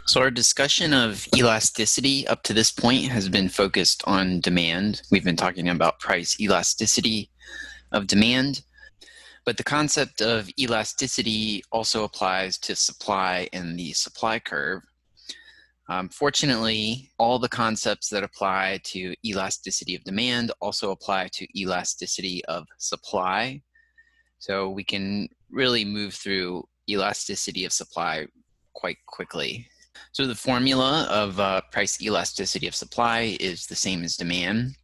So our discussion of elasticity up to this point has been focused on demand. We've been talking about price elasticity of demand, but the concept of elasticity also applies to supply and the supply curve. Fortunately, all the concepts that apply to elasticity of demand also apply to elasticity of supply. So we can really move through elasticity of supply quite quickly. So the formula of price elasticity of supply is the same as demand.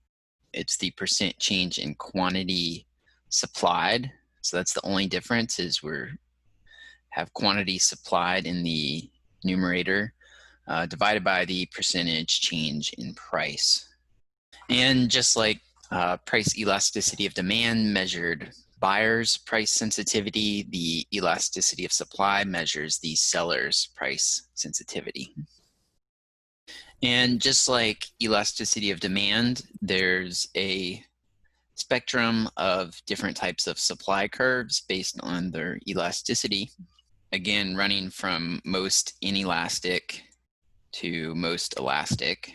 It's the percent change in quantity supplied. So that's the only difference, is we have quantity supplied in the numerator divided by the percentage change in price. And just like price elasticity of demand measured buyer's price sensitivity, the elasticity of supply measures the seller's price sensitivity. And just like elasticity of demand, there's a spectrum of different types of supply curves based on their elasticity, again running from most inelastic to most elastic.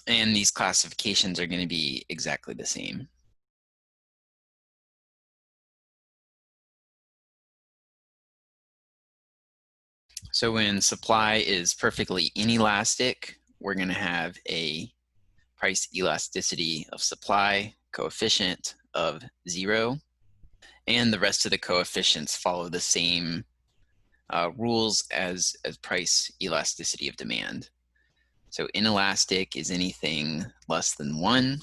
And these classifications are going to be exactly the same. So when supply is perfectly inelastic, we're going to have a price elasticity of supply coefficient of 0. And the rest of the coefficients follow the same rules as price elasticity of demand. So inelastic is anything less than 1.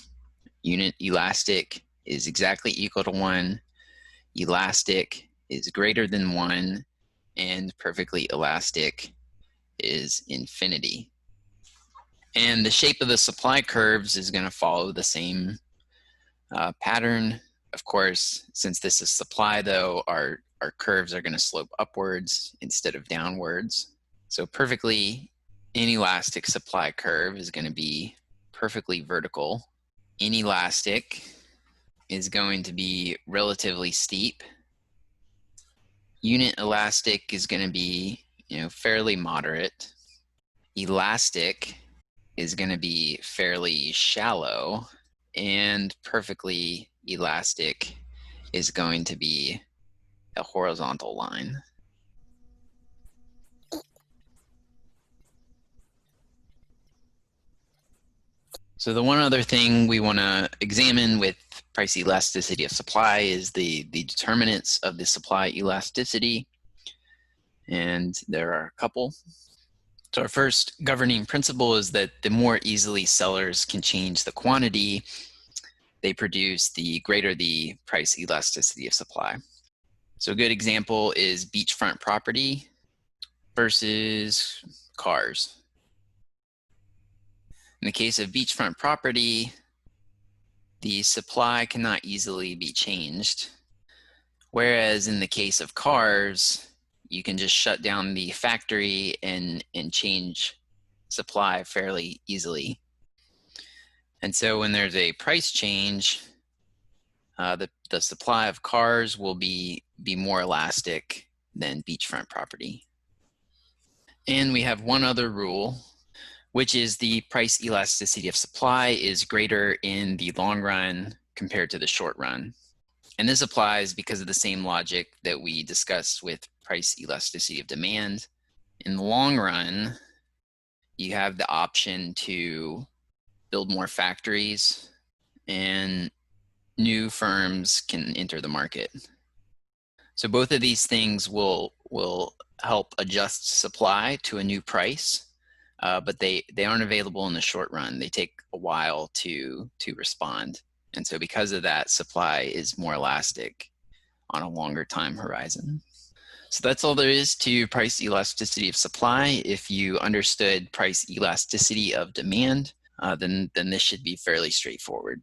Unit elastic is exactly equal to 1. Elastic is greater than 1. And perfectly elastic is infinity. And the shape of the supply curves is going to follow the same pattern. Of course, since this is supply, though, our curves are going to slope upwards instead of downwards. So perfectly inelastic supply curve is going to be perfectly vertical. Inelastic is going to be relatively steep. Unit elastic is going to be, fairly moderate. Elastic is going to be fairly shallow, and perfectly elastic is going to be a horizontal line. So the one other thing we want to examine with price elasticity of supply is the determinants of the supply elasticity. And there are a couple. So our first governing principle is that the more easily sellers can change the quantity they produce, the greater the price elasticity of supply. So a good example is beachfront property versus cars. In the case of beachfront property, the supply cannot easily be changed. Whereas in the case of cars, you can just shut down the factory and change supply fairly easily. And so when there's a price change, the supply of cars will be more elastic than beachfront property. And we have one other rule, which is the price elasticity of supply is greater in the long run compared to the short run. And this applies because of the same logic that we discussed with price elasticity of demand. In the long run, you have the option to build more factories and new firms can enter the market. So both of these things will help adjust supply to a new price, but they aren't available in the short run. They take a while to respond. And so because of that, supply is more elastic on a longer time horizon. So that's all there is to price elasticity of supply. If you understood price elasticity of demand, then this should be fairly straightforward.